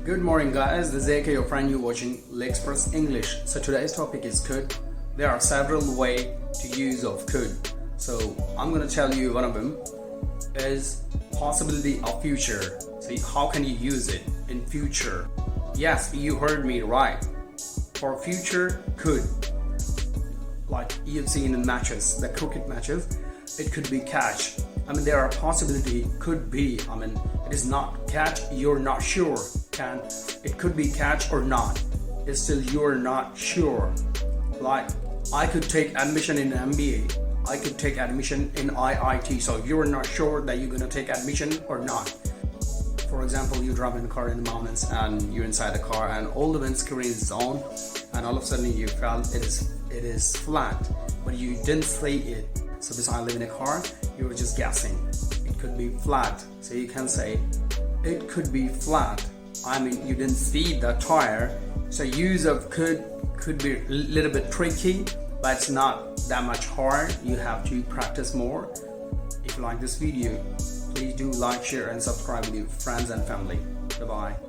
Good morning guys, this is AK, your friend. You're watching L'Express English. So today's topic is could. There are several ways to use of could. So I'm gonna tell you one of them is possibility of future. So how can you use it in future? Yes, you heard me right. For future, could. Like you've seen in matches, the cricket matches, it could be catch. There are possibility, could be. It is not catch, you're not sure. It could be catch or not. It's still you're not sure. Like I could take admission in MBA. I could take admission in IIT. So you're not sure that you're gonna take admission or not. For example, you drive in the car in the mountains and you're inside the car and all the windscreen is on, and all of a sudden you felt it is flat, but you didn't see it. So because I live in a car, you were just guessing. It could be flat. So you can say it could be flat. You didn't see the tire. So use of could be a little bit tricky, but it's not that much hard. You have to practice more. If you like this video, please do like, share and subscribe with your friends and family. Bye bye.